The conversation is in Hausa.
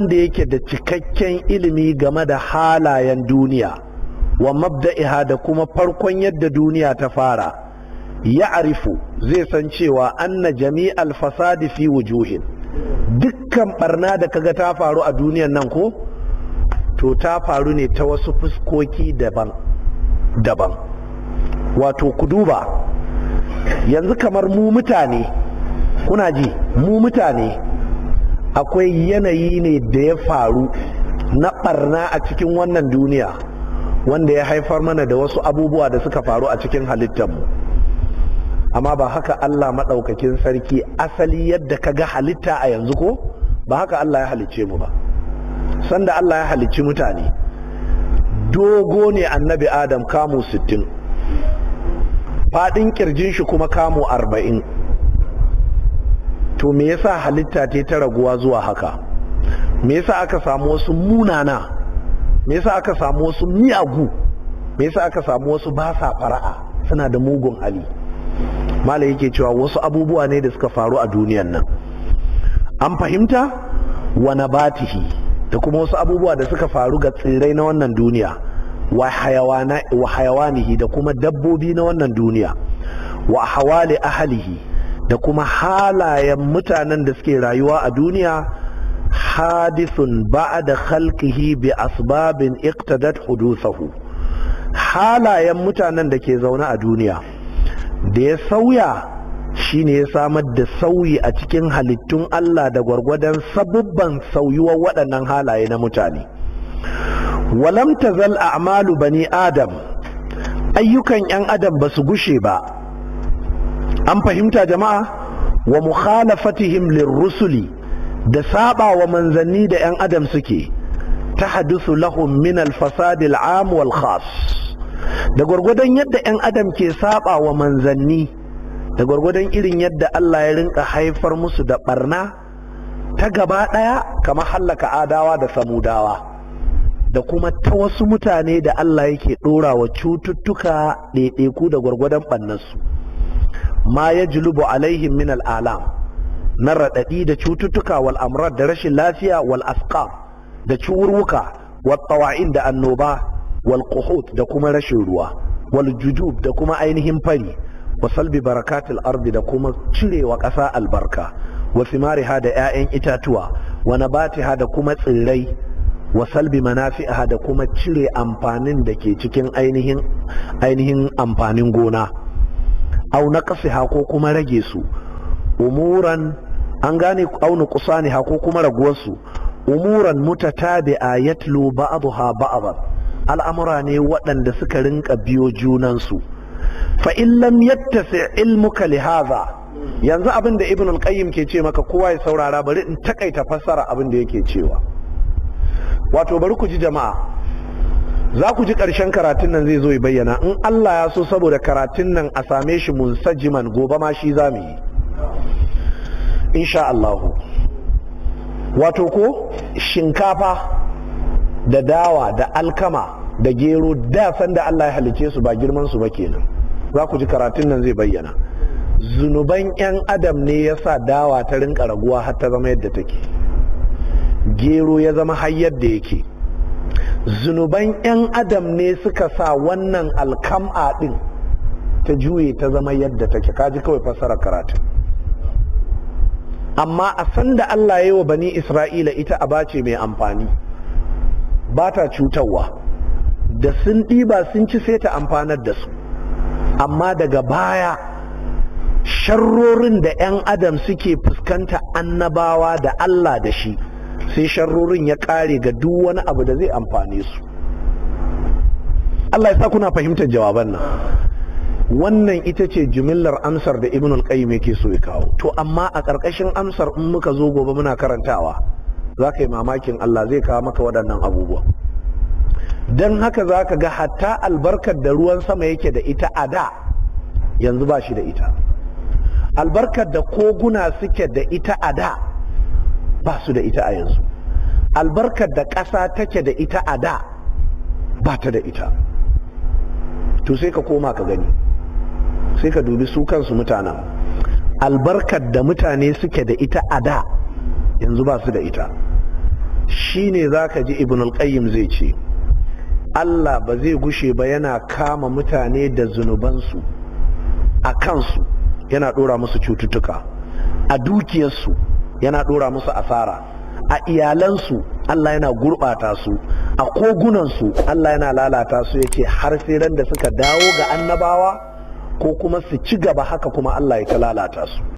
da yake da cikakken ilimi game da halayen duniya wa mabda'iha da kuma farkon yadda duniya ta fara ya arifu zai san cewa anna jami'al fasadi fi wujuhin dukkan barna da kaga ta faru a duniyan nan ko to ta faru ne ta wasu fuskoki daban wato ku duba yanzu kamar mu mutane kuna ji mu mutane akwai yanayi ne da ya faru na barna a cikin wannan duniya wanda ya haifar mana da wasu abubuwa da suka faru a cikin halittarmu amma ba haka Allah maɗaukakin sarki asali yadda ka ga halitta a yanzu ko ba haka Allah ya halicce mu ba sanda Allah ya halicci mutane dogo ne annabi Adam kamu 60 faɗin kirjin shi kuma kamu 40 to me yasa halitta ta raguwa zuwa haka me yasa aka samu wasu munana me yasa aka samu wasu miyagu me yasa aka samu wasu ba sa fara'a suna da mugun hali mala yake cewa wasu abubuwa ne da suka faru a duniyan nan an fahimta wa nabatihi da kuma wasu abubuwa da suka faru ga tsirrai na wannan duniya wa hayawanihi da kuma dabbobi na wannan duniya wa hawali ahlihi da kuma halayen mutanen da suke rayuwa a duniya hadithun ba'da khalqihi bi asbabin iqtadat hudusahu halayen mutanen da ke zaune a duniya da ya sauya shine ya samar da sauyi a cikin halittun Allah da gwargwadon sabubban sauyuwar waɗannan halaye na mutane walam tazal a'malu bani adam ayyukan 'yan adam ba su gushe ba an fahimta jama'a wa mukhalafatihim lirrusuli da saba wa manzanni da 'yan adam suke tahaddusu lahum min al-fasad al-am wal khas da gwargwadon yadda 'yan adam ke saba wa manzanni da gwargwadon irin yadda Allah ya rinka haifar musu da barna ta gaba daya kamar hallaka adawa da samudawa da kuma ta wasu mutane da Allah yake dora wa cututtuka ɗaiɗaiku da gwargwadon ɓannansu ma ya julubu alaihim min al'alam na raɗaɗi da cututtuka wal amrad da rashin lafiya wal asqam da ciwurwuka wal tawa'in da annoba wal quhut da kuma rashin ruwa wal jujub da kuma ainihin fari wa salbi barakatil ardi da kuma cirewa ƙasa albarka wa thimariha da 'ya'yan itatuwa wa nabatiha da kuma tsirrai wa salbi manafi'aha da kuma cire amfanin da ke cikin ainihin amfanin gona au naqsiha ko kuma rage su umuran an gane au nuqsaniha ko kuma raguwar su umuran mutatabi'a yatlu ba'daha ba'dan al'amura ne waɗanda suka rinka biyo junansu fa in lam yattasi ilmuka li hadha yanzu abin da ibn al-qayyim ke ce maka kowa ya saurara bari in takaita fassara abin da yake cewa wato bari ku ji jama'a za ku ji ƙarshen karatun nan zai zo ya bayyana in Allah ya so saboda karatun nan a same shi munsajiman gobe ma shi za mu yi insha Allah wato ko shinkafa da dawa da alkama da gero da sanda Allah ya halice su ba girman su ba kenan za ku ji karatun nan zai bayyana zunuban 'yan adam ne ya sa dawa ta rinka raguwa har ta zama yadda take gero ya zama har yadda yake zunuban 'yan adam ne suka sa wannan alkam'a din ta juye ta zama yadda take kaji kawai fassara karatun amma a sanda Allah ya yi wa bani Isra'ila ita aba ce mai amfani ba ta cutarwa da sun ɗiba sun ci sai ta amfanar da su amma daga baya sharrorin da 'yan adam suke fuskanta annabawa da Allah da shi sai sharrorin ya ƙare ga duk wani abu da zai amfane su Allah ya sa kuna fahimtar jawaban nan wannan ita ce jimillar amsar da ibn al-qayyim yake so ya kawo to amma a ƙarƙashin amsar in muka zo gobe muna karantawa za ka yi mamakin Allah zai kawo maka waɗannan abubuwa don haka za ka ga hatta albarkar da ruwan sama yake da ita a da yanzu ba shi da ita albarkar da koguna suke da ita a da ba su da ita a yanzu albarkar da ƙasa take da ita a da ba ta da ita to sai ka koma ka gani sai ka dubi su kansu mutanen albarkar da mutane suke da ita a da yanzu ba su da ita shine zaka ji ibn al-qayyim zai ce Allah ba zai gushe ba yana kama mutane da zunubansu a kansu, yana dora musu cututtuka, a dukiyarsu yana dora musu asara, a iyalansu Allah yana gurɓata su, a kogunansu Allah yana lalata su, yace har sai ran da suka dawo ga annabawa ko kuma su ci gaba haka kuma Allah ya ta lalata su.